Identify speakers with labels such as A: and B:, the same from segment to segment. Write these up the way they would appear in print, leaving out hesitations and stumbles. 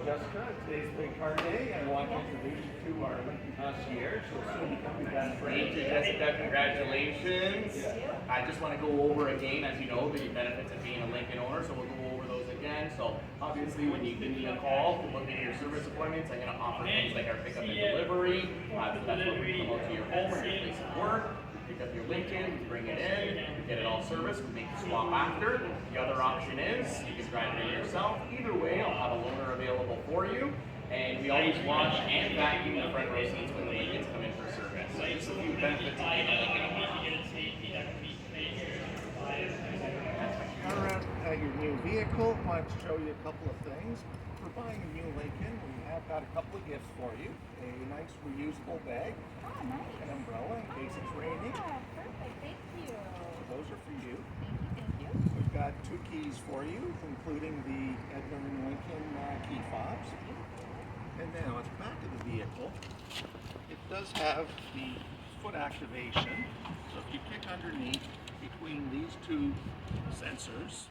A: Jessica. Today's big car day. I want to introduce you to our Lincoln Concierge. So soon becoming best friend.
B: Thank you, Jessica. Congratulations. I just want to go over again, as you know, the benefits of being a Lincoln owner. So we'll go over those again. So obviously, when you give me a call to book in your service appointments, I'm going to offer things like our pickup and delivery. So that's where we come out to your home or your place of work. Pick up your Lincoln, bring it in, get it all serviced, we make the swap after. The other option is you can drive it in yourself. Either way, I'll have a loaner available for you. And we always wash and vacuum the front row seats when the Lincolns come in for service. So just a few benefits of being a Lincoln owner.
A: Around your new vehicle, I want to show you a couple of things. For buying a new Lincoln, we have got a couple of gifts for you. A nice reusable bag, an umbrella in case it's raining.
C: Yeah, perfect. Thank you.
A: Those are for you.
C: Thank you.
A: We've got 2 keys for you, including the Edmund Lincoln key fobs. And now at the back of the vehicle, it does have the foot activation. So if you kick underneath between these 2 sensors,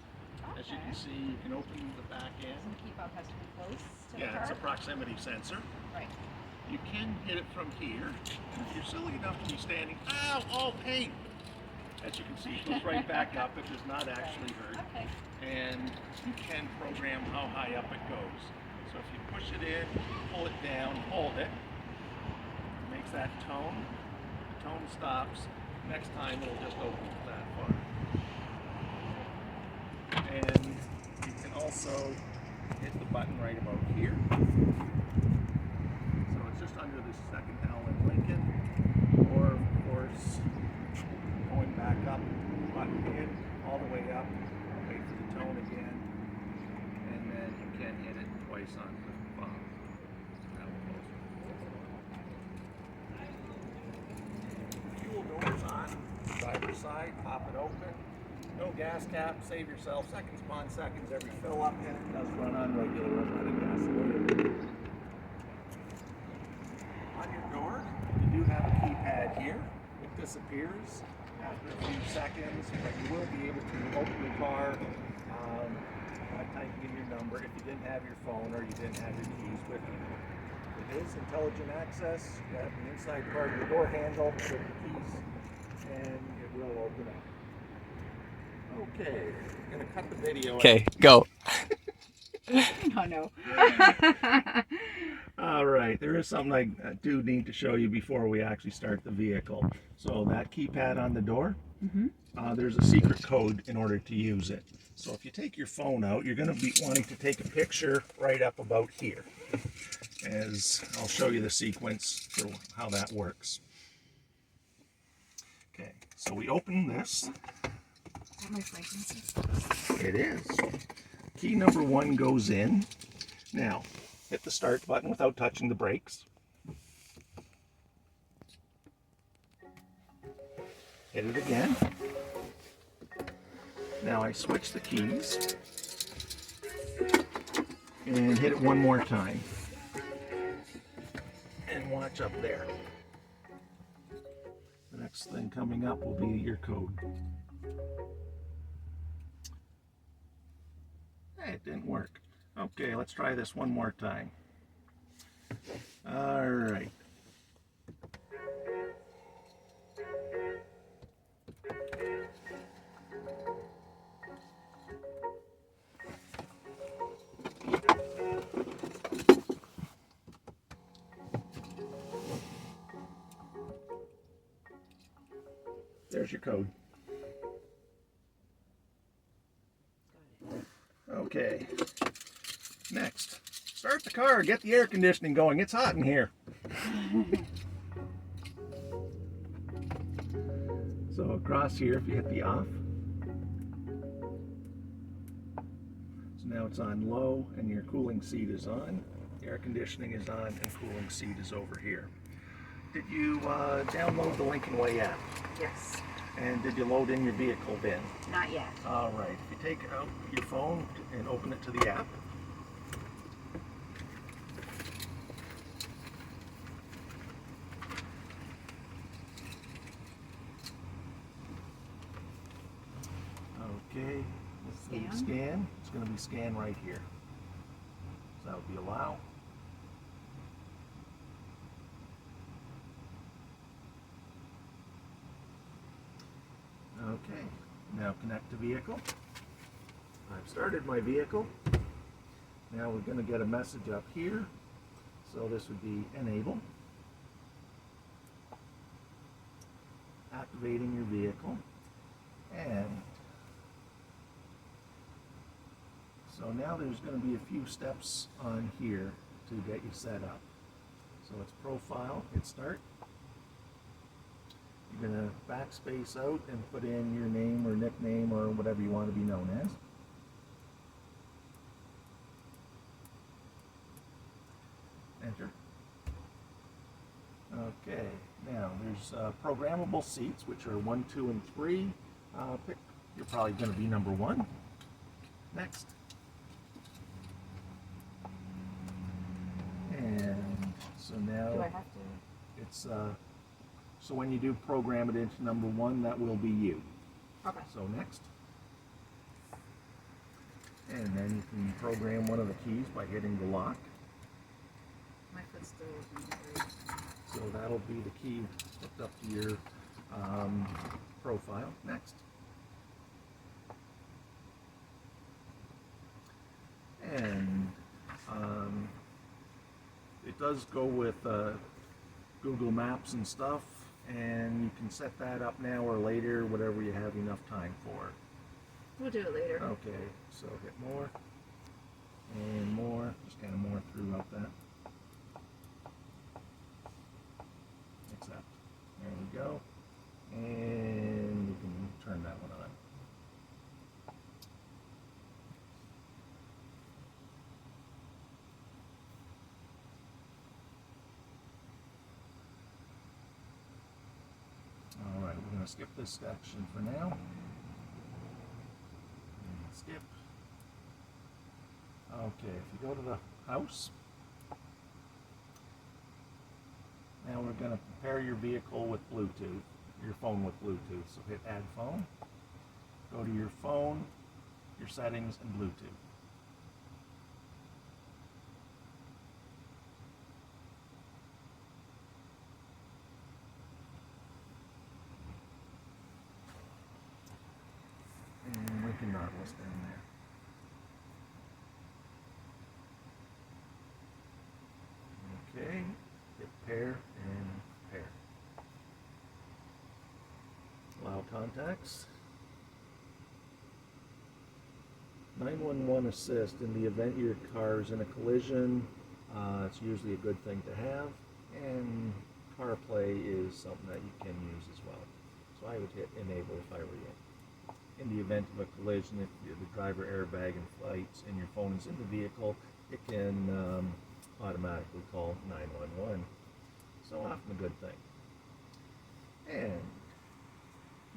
A: as you can see, you can open the back end.
C: Some key fob has to be close to the
A: Yeah,
C: car.
A: it's a proximity sensor.
C: Right.
A: You can hit it from here. If you're silly enough to be standing, ow, all pain. As you can see, it goes right back up. It does not actually hurt.
C: Okay.
A: And you can program how high up it goes. So if you push it in, pull it down, hold it, makes that tone. The tone stops. Next time it'll just open that far. And you can also hit the button right about here. So it's just under the second L in Lincoln. Or of course, going back up, button in, all the way up, wait for the tone again, and then you can hit it twice on the fob. Fuel doors on, driver's side, pop it open. No gas cap, save yourself seconds upon seconds every fill up, and it does run on regular unleaded gasoline. On your door, you do have a keypad here. It disappears after a few seconds, but you will be able to open the car by typing in your number if you didn't have your phone or you didn't have your keys with you. It is intelligent access. You have the inside part of the door handle with the keys, and it will open up. Okay, I'm going to cut the video.
B: Okay, go.
C: No.
A: All right, there is something I do need to show you before we actually start the vehicle. So that keypad on the door, there's a secret code in order to use it. So if you take your phone out, you're going to be wanting to take a picture right up about here. As I'll show you the sequence for how that works. Okay, so we open this.
C: My fragrances.
A: It is. Key number 1 goes in. Now, hit the start button without touching the brakes. Hit it again. Now I switch the keys and hit it one more time. And watch up there. The next thing coming up will be your code. It didn't work. Okay, let's try this one more time. All right. There's your code. Okay, next, start the car, get the air conditioning going, it's hot in here. So across here, if you hit the off, so now it's on low and your cooling seat is on, the air conditioning is on and cooling seat is over here. Did you download the Lincoln Way app?
C: Yes.
A: And did you load in your vehicle bin?
C: Not yet.
A: All right, if you take out your phone and open it to the app. Okay, let's do scan. It's going to be scan right here. So that would be allow. Okay, now connect to vehicle. I've started my vehicle. Now we're going to get a message up here. So this would be enable. Activating your vehicle. And so now there's going to be a few steps on here to get you set up. So it's profile, hit start. You're going to backspace out and put in your name or nickname or whatever you want to be known as. Enter. Okay, now there's programmable seats, which are 1, 2, and 3. Pick. You're probably going to be number 1. Next. And so now
C: Do I have to?
A: it's so when you do program it into number 1, that will be you.
C: Okay.
A: So next. And then you can program one of the keys by hitting the lock.
C: My foot's still looking.
A: So that'll be the key hooked up to your profile. Next. And it does go with Google Maps and stuff, and you can set that up now or later, whatever you have enough time for.
C: We'll do it later.
A: Okay, so hit more and more, just kind of more throughout that. Accept. There we go. And you can turn that one on. Alright, we're going to skip this section for now. And skip. Okay, if you go to the house, now we're going to pair your vehicle with Bluetooth, your phone with Bluetooth. So hit add phone, go to your phone, your settings, and Bluetooth. And Lincoln Nautilus down there. Okay, hit pair and pair. Allow contacts. 911 assist in the event your car is in a collision. It's usually a good thing to have, and CarPlay is something that you can use as well. So I would hit enable if I were you. In the event of a collision, if the driver airbag inflates and your phone is in the vehicle, it can automatically call 911. So often a good thing. And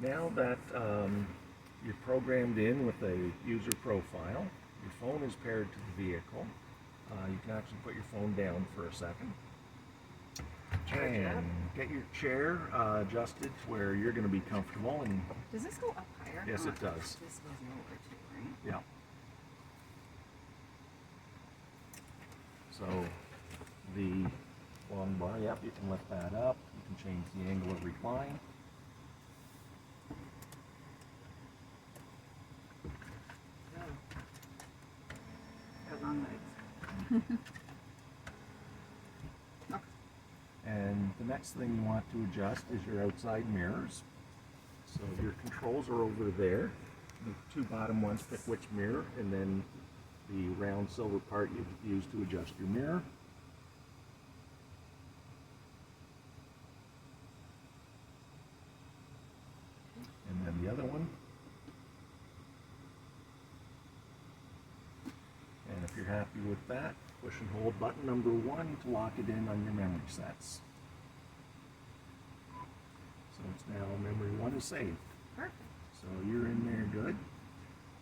A: now that you're programmed in with a user profile, your phone is paired to the vehicle. You can actually put your phone down for a second. And get your chair adjusted to where you're going to be comfortable. And
C: Does this go up higher?
A: yes, it does.
C: This goes lower too, right?
A: Yeah. So the long bar, yep, you can lift that up. You can change the angle of recline.
C: Got long legs. Okay.
A: And the next thing you want to adjust is your outside mirrors. So your controls are over there. The two bottom ones pick which mirror, and then the round silver part you use to adjust your mirror. And then the other one. And if you're happy with that, push and hold button number 1 to lock it in on your memory sets. So it's now memory 1 is saved.
C: Perfect.
A: So you're in there good.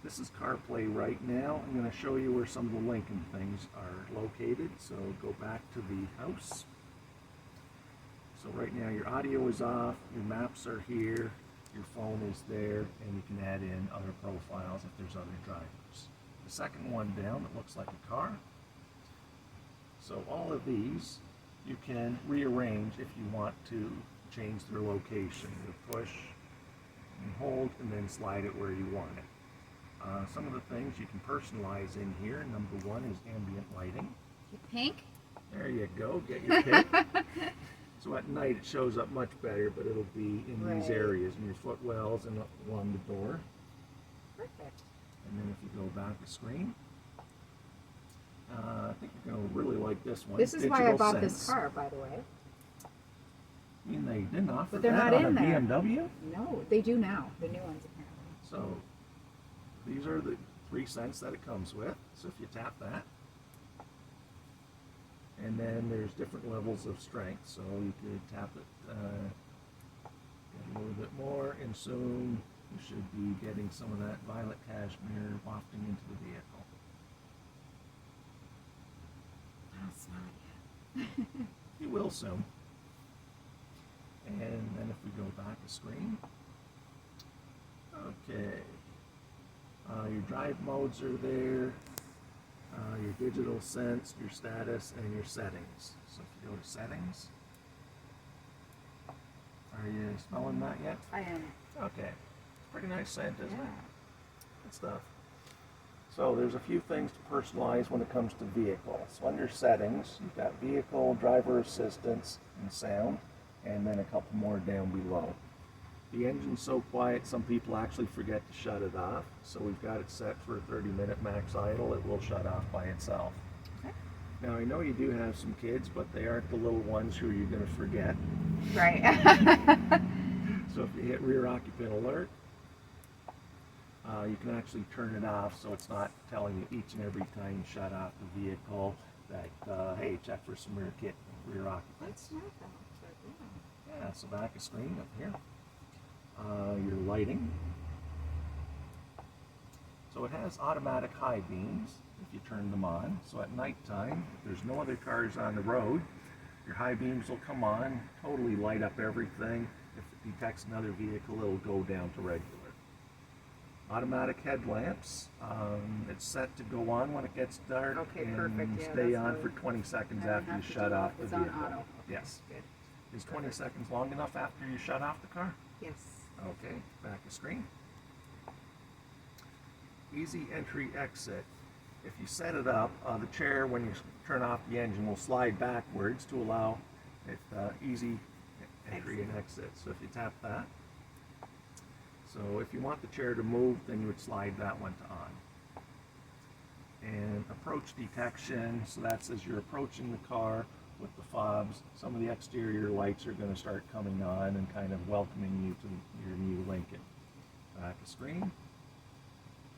A: This is CarPlay right now. I'm going to show you where some of the Lincoln things are located. So go back to the house. So right now your audio is off, your maps are here, your phone is there, and you can add in other profiles if there's other drivers. The second one down that looks like a car, So all of these you can rearrange if you want to change their location. You push and hold and then slide it where you want it. Some of the things you can personalize in here. Number one is ambient lighting.
C: Pink?
A: There you go, get your pick. So at night it shows up much better, but it'll be in these areas, in your footwells and along the door.
C: Perfect.
A: And then if you go back a screen, I think you're going to really like this one.
C: This is why I bought
A: Sense.
C: this car, by the way.
A: I mean, they didn't offer
C: But they're
A: that
C: not
A: on
C: in
A: a
C: there.
A: BMW.
C: No, they do now. The new ones apparently.
A: So these are the 3 cents that it comes with. So if you tap that, and then there's different levels of strength. So you could tap it get a little bit more, and soon you should be getting some of that violet cashmere wafting into the vehicle.
C: I don't smell it yet.
A: You will soon. And then if we go back a screen, okay, your drive modes are there, your digital sense, your status, and your settings. So if you go to settings, are you smelling that yet?
C: I am.
A: Okay, it's a pretty nice scent, isn't it? Good stuff. So there's a few things to personalize when it comes to vehicles. So under settings, you've got vehicle, driver assistance, and sound, and then a couple more down below. The engine's so quiet, some people actually forget to shut it off. So we've got it set for a 30-minute max idle. It will shut off by itself.
C: Okay.
A: Now I know you do have some kids, but they aren't the little ones who you're going to forget.
C: Right.
A: So if you hit rear occupant alert, you can actually turn it off so it's not telling you each and every time you shut off the vehicle that, hey, check for some rear occupants.
C: That's smart though. But,
A: Yeah, so back a screen up here. Your lighting. So it has automatic high beams if you turn them on. So at nighttime, if there's no other cars on the road, your high beams will come on, totally light up everything. If it detects another vehicle, it'll go down to regular. Automatic headlamps. It's set to go on when it gets dark
C: Okay,
A: and
C: perfect. Yeah,
A: stay
C: that's
A: on
C: good.
A: for 20 seconds
C: I don't
A: after you
C: have to
A: shut
C: do
A: off
C: it.
A: the
C: It's on
A: vehicle.
C: auto. Okay,
A: Yes.
C: Good.
A: Is 20 seconds long enough after you shut off the car?
C: Yes.
A: Okay, back to screen. Easy entry exit. If you set it up, the chair, when you turn off the engine, will slide backwards to allow it easy entry and exit. So if you tap that, so if you want the chair to move, then you would slide that one to on. And approach detection, so that's as you're approaching the car with the fobs, some of the exterior lights are going to start coming on and kind of welcoming you to your new Lincoln. Back a screen.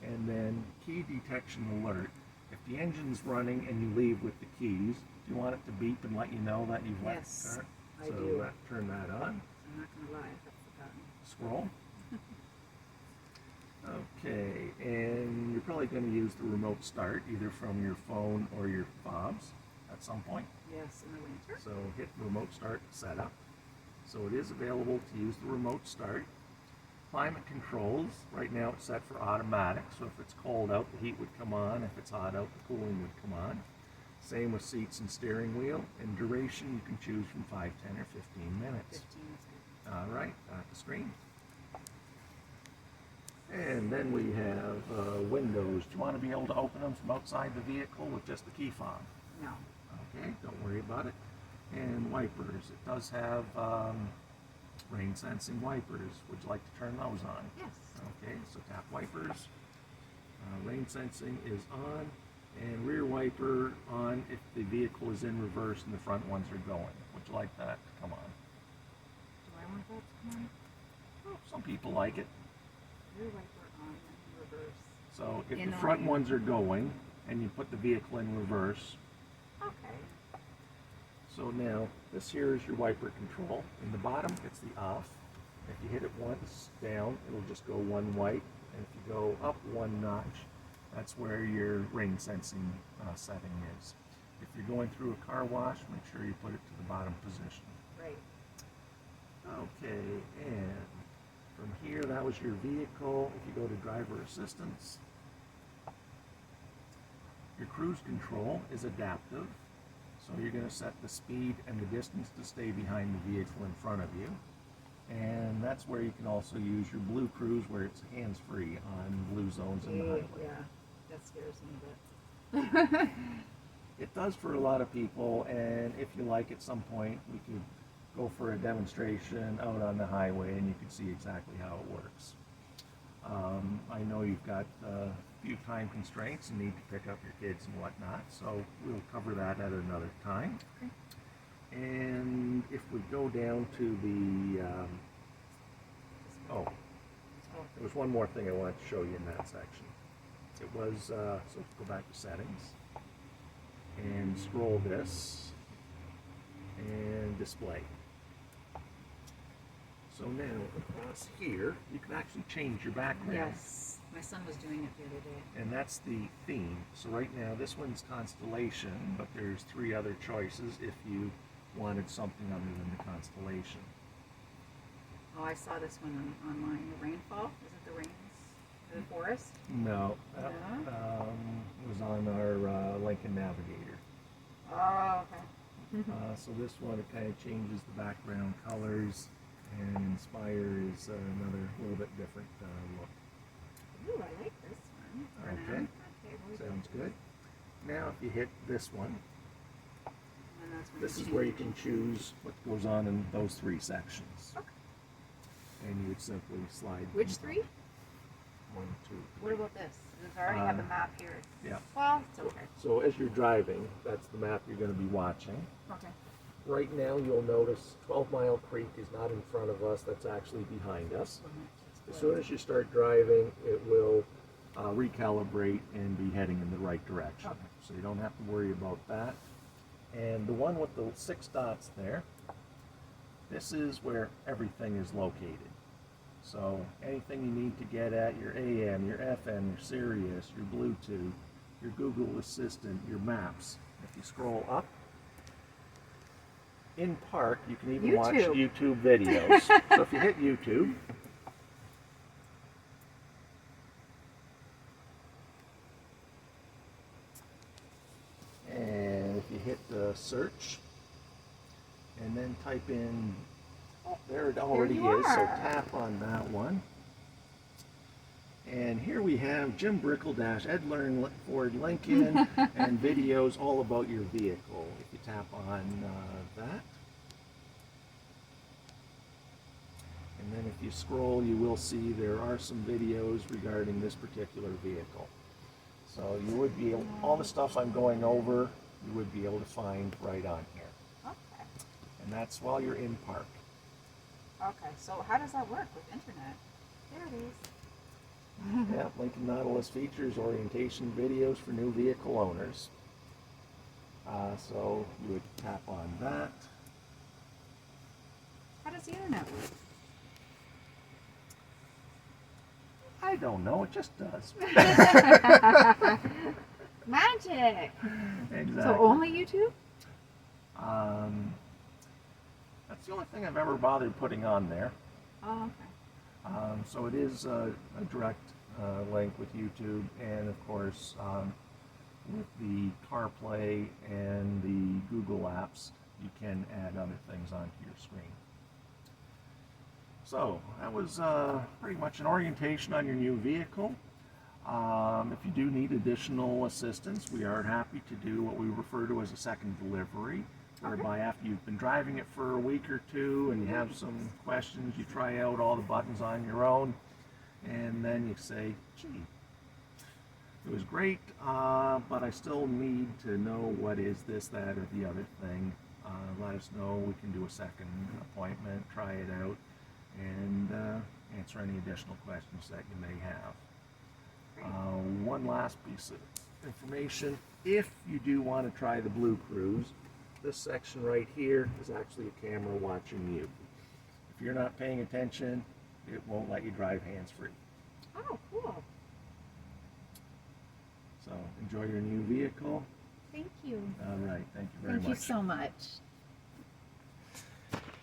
A: And then key detection alert. If the engine's running and you leave with the keys, do you want it to beep and let you know that you've left the car?
C: I
A: So
C: do.
A: turn that on.
C: I'm not going to lie, I've forgotten.
A: Scroll. Okay, and you're probably going to use the remote start either from your phone or your fobs at some point.
C: Yes, in the winter.
A: So hit remote start setup. So it is available to use the remote start. Climate controls, right now it's set for automatic, so if it's cold out, the heat would come on. If it's hot out, the cooling would come on. Same with seats and steering wheel. And duration, you can choose from 5, 10, or 15 minutes.
C: 15 is good.
A: All right, back to screen. And then we have windows. Do you want to be able to open them from outside the vehicle with just the key fob?
C: No.
A: Okay, don't worry about it. And wipers. It does have rain sensing wipers. Would you like to turn those on?
C: Yes.
A: Okay, so tap wipers. Rain sensing is on, and rear wiper on if the vehicle is in reverse and the front ones are going. Would you like that to come on?
C: Do I want that to come on?
A: Well, some people like it.
C: Rear wiper on and reverse.
A: So if
C: In
A: the front
C: line.
A: ones are going and you put the vehicle in reverse,
C: Okay.
A: so now this here is your wiper control. In the bottom, it's the off. If you hit it once down, it'll just go one white. And if you go up one notch, that's where your rain sensing setting is. If you're going through a car wash, make sure you put it to the bottom position.
C: Right.
A: Okay, and from here, that was your vehicle. If you go to driver assistance, your cruise control is adaptive. So you're going to set the speed and the distance to stay behind the vehicle in front of you. And that's where you can also use your blue cruise, where it's hands-free on blue zones in the highway.
C: Yeah, that scares me a bit.
A: It does for a lot of people, and if you like, at some point we could go for a demonstration out on the highway and you can see exactly how it works. I know you've got a few time constraints and need to pick up your kids and whatnot, so we'll cover that at another time.
C: Okay.
A: And if we go down to the, there was one more thing I wanted to show you in that section. It was, so let's go back to settings and scroll this and display. So now across here, you can actually change your background.
C: Yes, my son was doing it the other day.
A: And that's the theme. So right now this one's constellation, but there's 3 other choices if you wanted something other than the constellation.
C: Oh, I saw this one online. The rainfall? Is it the rains? The forest?
A: No,
C: No?
A: it was on our Lincoln Navigator.
C: Oh, okay.
A: So this one, it kind of changes the background colors, and Inspire is another little bit different look.
C: Ooh, I like this one. For
A: Okay.
C: now. Okay, we'll do
A: Sounds good. Now if you hit this one,
C: And that's when
A: this
C: you
A: is where you
C: change.
A: can choose what goes on in those 3 sections.
C: Okay.
A: And you would simply slide.
C: Which 3?
A: 1, 2, 3.
C: What about this? Does it already have the map here?
A: Yeah.
C: Well, it's okay.
A: So as you're driving, that's the map you're going to be watching.
C: Okay.
A: Right now you'll notice 12 Mile Creek is not in front of us, that's actually behind us. As soon as you start driving, it will recalibrate and be heading in the right direction.
C: Okay.
A: So you don't have to worry about that. And the one with the 6 dots there, this is where everything is located. So anything you need to get at, your AM, your FM, your Sirius, your Bluetooth, your Google Assistant, your maps. If you scroll up, in park, you can even watch YouTube videos. So if you hit YouTube, and if you hit search, and then type in, oh, there it already is, so tap on that one. And here we have Jim Brickell - Ed Learn Ford Lincoln and videos all about your vehicle. If you tap on that. And then if you scroll, you will see there are some videos regarding this particular vehicle. So you would be, all the stuff I'm going over, you would be able to find right on here.
C: Okay.
A: And that's while you're in park.
C: Okay, so how does that work with internet? There it is.
A: Yeah, Lincoln Nautilus features orientation videos for new vehicle owners. So you would tap on that.
C: How does the internet work?
A: I don't know, it just does.
C: Magic!
A: Exactly.
C: So only YouTube?
A: That's the only thing I've ever bothered putting on there.
C: Oh, okay.
A: So it is a direct link with YouTube, and of course with the CarPlay and the Google apps, you can add other things onto your screen. So that was pretty much an orientation on your new vehicle. If you do need additional assistance, we are happy to do what we refer to as a second delivery, whereby after you've been driving it for a week or 2 and you have some questions, you try out all the buttons on your own, and then you say, gee, it was great, but I still need to know what is this, that, or the other thing. Let us know. We can do a second appointment, try it out, and answer any additional questions that you may have. One last piece of information, if you do want to try the Blue Cruise, this section right here is actually a camera watching you. If you're not paying attention, it won't let you drive hands-free.
C: Oh, cool.
A: So enjoy your new vehicle.
C: Thank you.
A: All right, thank you very much.
C: Thank you so much.